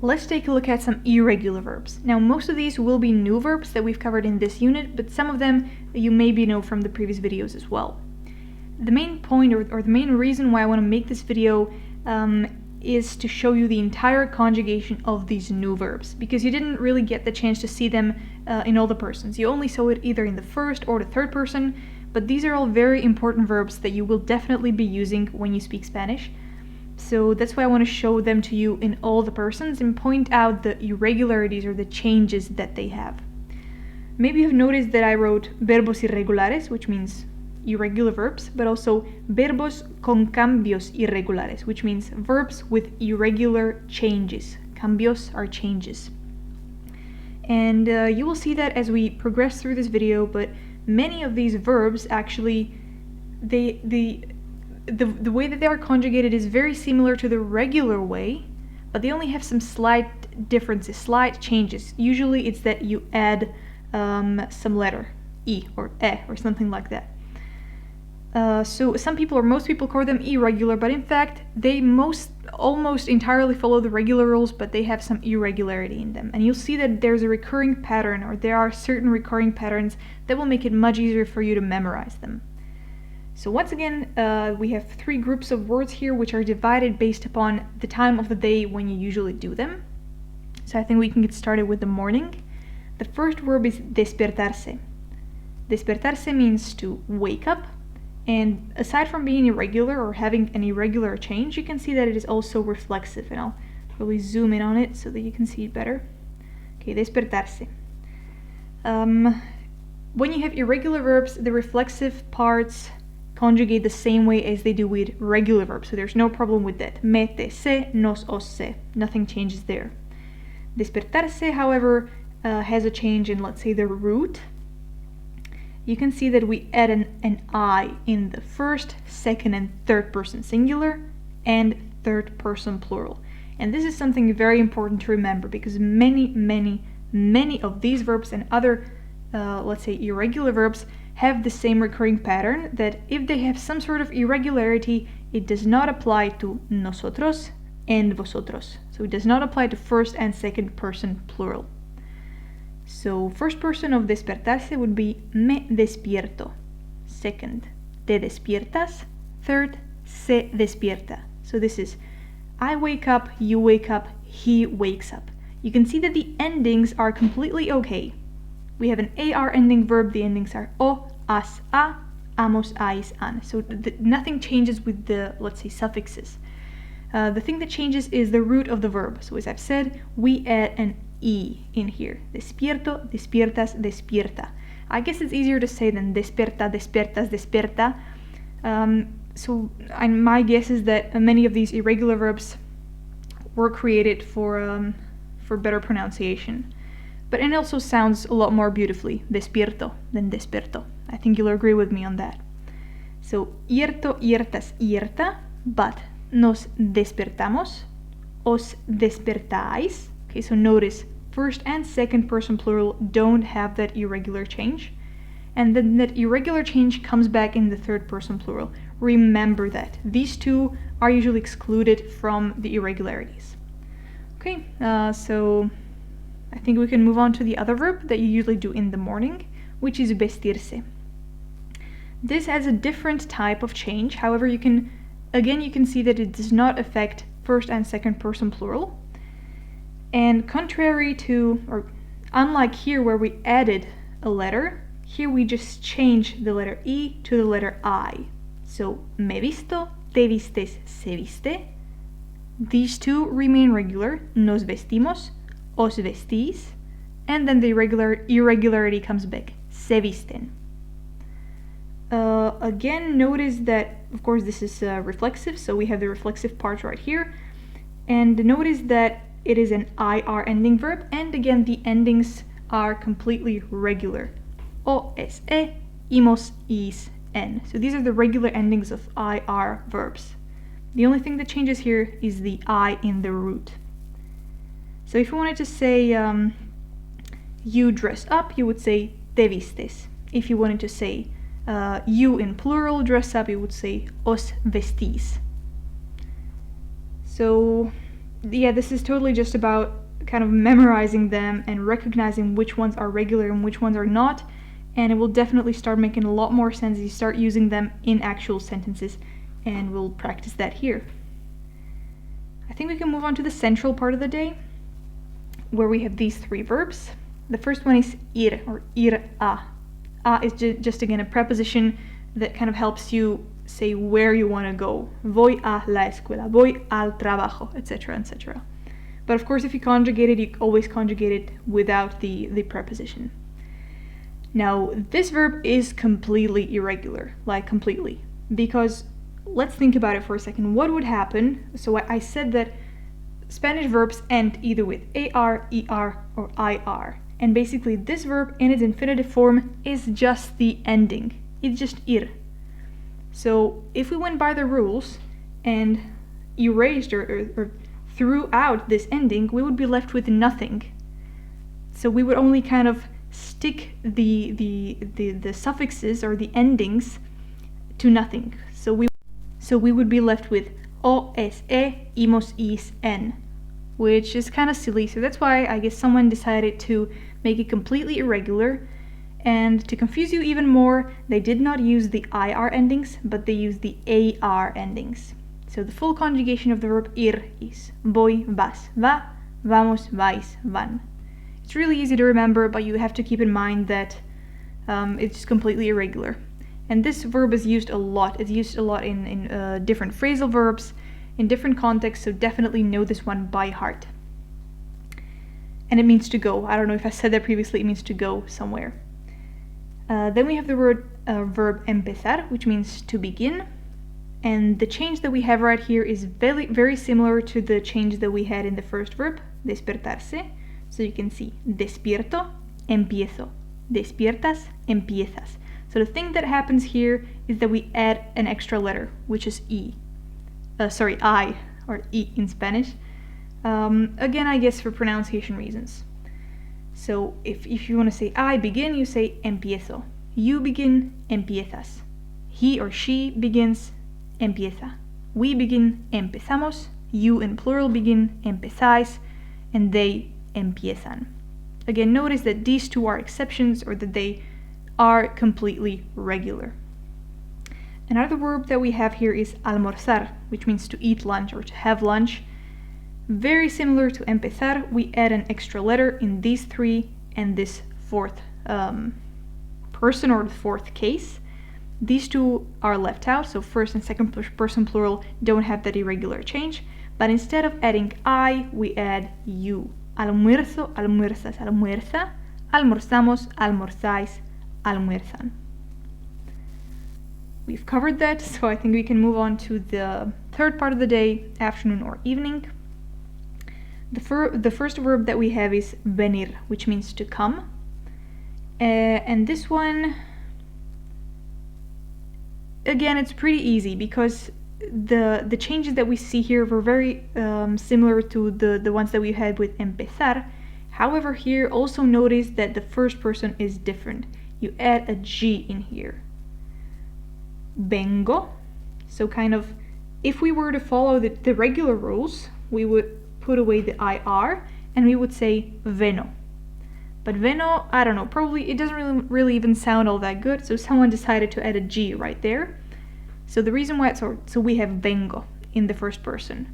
Let's take a look at some irregular verbs. Now, most of these will be new verbs that we've covered in this unit, but some of them you maybe know from the previous videos as well. The main point or the main reason why I want to make this video is to show you the entire conjugation of these new verbs, because you didn't really get the chance to see them in all the persons. You only saw it either in the first or the third person, but these are all very important verbs that you will definitely be using when you speak Spanish. So that's why I want to show them to you in all the persons and point out the irregularities or the changes that they have. Maybe you've noticed that I wrote verbos irregulares, which means irregular verbs, but also verbos con cambios irregulares, which means verbs with irregular changes. Cambios are changes. And you will see that as we progress through this video, but many of these verbs actually, the way that they are conjugated is very similar to the regular way, but they only have some slight differences, slight changes. Usually it's that you add some letter, I or E or something like that. So some people or most people call them irregular, but in fact they almost entirely follow the regular rules, but they have some irregularity in them. And you'll see that there's a recurring pattern, or there are certain recurring patterns that will make it much easier for you to memorize them. So once again, we have three groups of words here which are divided based upon the time of the day when you usually do them. So I think we can get started with the morning. The first verb is despertarse. Despertarse means to wake up, and aside from being irregular or having an irregular change, you can see that it is also reflexive, and I'll probably zoom in on it so that you can see it better. Okay, despertarse. When you have irregular verbs, the reflexive parts conjugate the same way as they do with regular verbs, so there's no problem with that. Mete, se, nos, os, se. Nothing changes there. Despertarse, however, has a change in, let's say, the root. You can see that we add an I in the first, second, and third person singular and third person plural. And this is something very important to remember, because many of these verbs and other, let's say, irregular verbs have the same recurring pattern, that if they have some sort of irregularity, it does not apply to nosotros and vosotros. So it does not apply to first and second person plural. So first person of despertarse would be me despierto. Second, te despiertas. Third, se despierta. So this is I wake up, you wake up, he wakes up. You can see that the endings are completely okay. We have an AR ending verb, the endings are o, as, a, amos, ais, an. So nothing changes with the, let's say, suffixes. The thing that changes is the root of the verb. So as I've said, we add an I in here. Despierto, despiertas, despierta. I guess it's easier to say than desperta, despertas, desperta. So my guess is that many of these irregular verbs were created for better pronunciation. But it also sounds a lot more beautifully, despierto, than desperto. I think you'll agree with me on that. So, ierto, iertas, ierta, but nos despertamos, os despertáis. Okay, so notice, first and second person plural don't have that irregular change. And then that irregular change comes back in the third person plural. Remember that. These two are usually excluded from the irregularities. Okay, so I think we can move on to the other verb that you usually do in the morning, which is vestirse. This has a different type of change. However, you can see that it does not affect first and second person plural. And contrary to, or unlike here where we added a letter, here we just change the letter I to the letter I. So, me visto, te vistes, se viste. These two remain regular, nos vestimos, os vestís, and then the irregularity comes back, se visten. Again, notice that, of course, this is reflexive, so we have the reflexive part right here. And notice that it is an IR ending verb, and again, the endings are completely regular. O, es, e, imos, is, en. So these are the regular endings of IR verbs. The only thing that changes here is the I in the root. So if you wanted to say you dress up, you would say te vistes. If you wanted to say you in plural dress up, you would say os vestís. So yeah, this is totally just about kind of memorizing them and recognizing which ones are regular and which ones are not, and it will definitely start making a lot more sense as you start using them in actual sentences, and we'll practice that here. I think we can move on to the central part of the day, where we have these three verbs. The first one is ir, or ir a. A is just again a preposition that kind of helps you say where you want to go. Voy a la escuela, voy al trabajo, etc., etc. But of course, if you conjugate it, you always conjugate it without the preposition. Now, this verb is completely irregular, like completely, because let's think about it for a second. What would happen? So I said that Spanish verbs end either with AR, ER, or IR. And basically, this verb in its infinitive form is just the ending. It's just ir. So if we went by the rules and erased or threw out this ending, we would be left with nothing. So we would only kind of stick the suffixes or the endings to nothing. So we would be left with o, es, e, imos, is, en, which is kind of silly. So that's why I guess someone decided to make it completely irregular. And to confuse you even more, they did not use the IR endings, but they used the AR endings. So the full conjugation of the verb ir is voy, vas, va, vamos, vais, van. It's really easy to remember, but you have to keep in mind that it's completely irregular. And this verb is used a lot. It's used a lot in different phrasal verbs, in different contexts, so definitely know this one by heart. And it means to go. I don't know if I said that previously, it means to go somewhere. Then we have the word verb empezar, which means to begin. And the change that we have right here is very, very similar to the change that we had in the first verb, despertarse. So you can see, despierto, empiezo. Despiertas, empiezas. So the thing that happens here is that we add an extra letter, which is I, or I in Spanish. Again, I guess for pronunciation reasons. So if you want to say I begin, you say empiezo. You begin, empiezas. He or she begins, empieza. We begin, empezamos. You in plural begin, empezáis. And they empiezan. Again, notice that these two are exceptions, or that they are completely regular. Another verb that we have here is almorzar, which means to eat lunch or to have lunch. Very similar to empezar, we add an extra letter in these three and this fourth person or the fourth case. These two are left out, so first and second person plural don't have that irregular change, but instead of adding I, we add you. Almuerzo, almuerzas, almuerza. Almorzamos, almorzáis, almuerzan. We've covered that, so I think we can move on to the third part of the day, afternoon or evening. The first verb that we have is venir, which means to come. And this one, again, it's pretty easy because the changes that we see here were very similar to the ones that we had with empezar. However, here also notice that the first person is different. You add a G in here. Vengo. So kind of, if we were to follow the regular rules, we would put away the IR and we would say veno. But veno, I don't know, probably it doesn't really even sound all that good, so someone decided to add a G right there. So the reason why so we have vengo in the first person.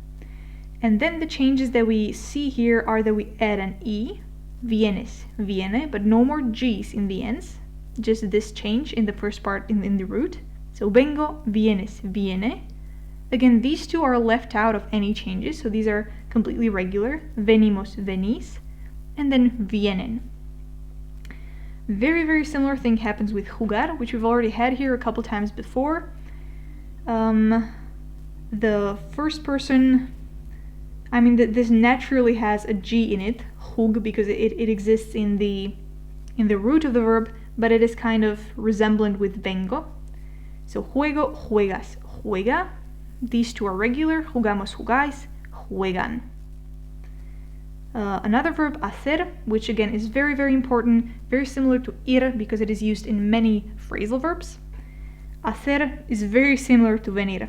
And then the changes that we see here are that we add an E, vienes, viene, but no more G's in the ends, just this change in the first part in the root. So vengo, vienes, viene. Again, these two are left out of any changes, so these are completely regular. Venimos, venís, and then vienen. Very, very similar thing happens with jugar, which we've already had here a couple times before. The first person, I mean, this naturally has a G in it, jug, because it exists in the root of the verb, but it is kind of resemblant with vengo. So juego, juegas, juega. These two are regular. Jugamos, jugáis, juegan. Another verb, hacer, which again is very, very important, very similar to ir because it is used in many phrasal verbs. Hacer is very similar to venir.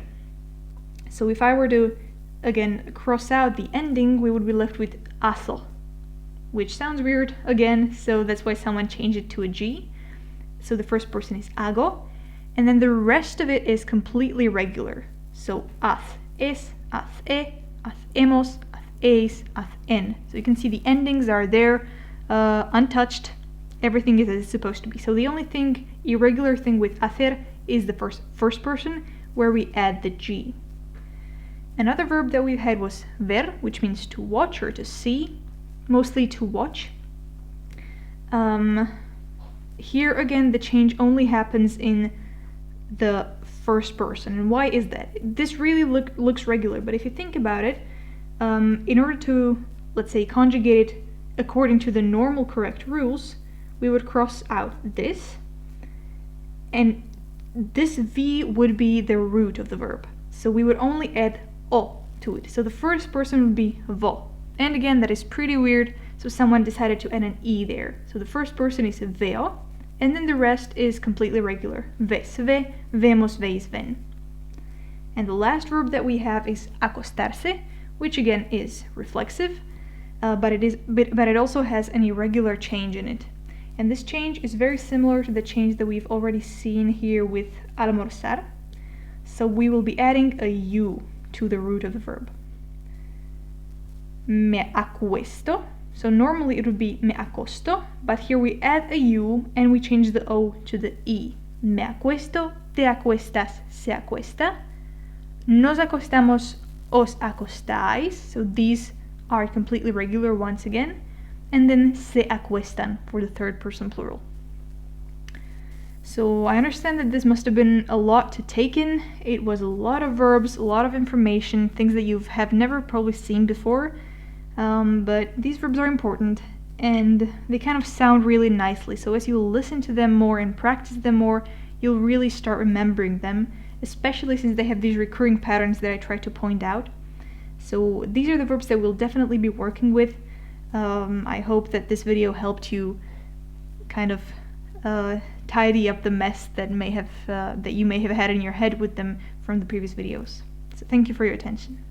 So if I were to again cross out the ending, we would be left with azo, which sounds weird again, so that's why someone changed it to a G. So the first person is hago, and then the rest of it is completely regular. So haz, es, haz, hacemos, haceis, hacen. So you can see the endings are there, untouched. Everything is as it's supposed to be. So the only thing, irregular thing with hacer is the first person, where we add the G. Another verb that we had was ver, which means to watch or to see, mostly to watch. Here again, the change only happens in the first person. And why is that? This really looks regular, but if you think about it, in order to, let's say, conjugate it according to the normal correct rules, we would cross out this, and this V would be the root of the verb. So we would only add O to it. So the first person would be vo. And again, that is pretty weird, so someone decided to add an E there. So the first person is veo, and then the rest is completely regular. Ves, ve, vemos, veis, ven. And the last verb that we have is acostarse, which again is reflexive, but it also has an irregular change in it. And this change is very similar to the change that we've already seen here with almorzar. So we will be adding a U to the root of the verb. Me acuesto. So normally it would be me acosto, but here we add a U and we change the O to the E. Me acuesto, te acuestas, se acuesta. Nos acostamos, os acostáis. So these are completely regular once again. And then se acuestan for the third person plural. So I understand that this must have been a lot to take in. It was a lot of verbs, a lot of information, things that you have never probably seen before. But these verbs are important and they kind of sound really nicely. So as you listen to them more and practice them more, you'll really start remembering them, especially since they have these recurring patterns that I try to point out. So these are the verbs that we'll definitely be working with. I hope that this video helped you kind of tidy up the mess that you may have had in your head with them from the previous videos. So thank you for your attention.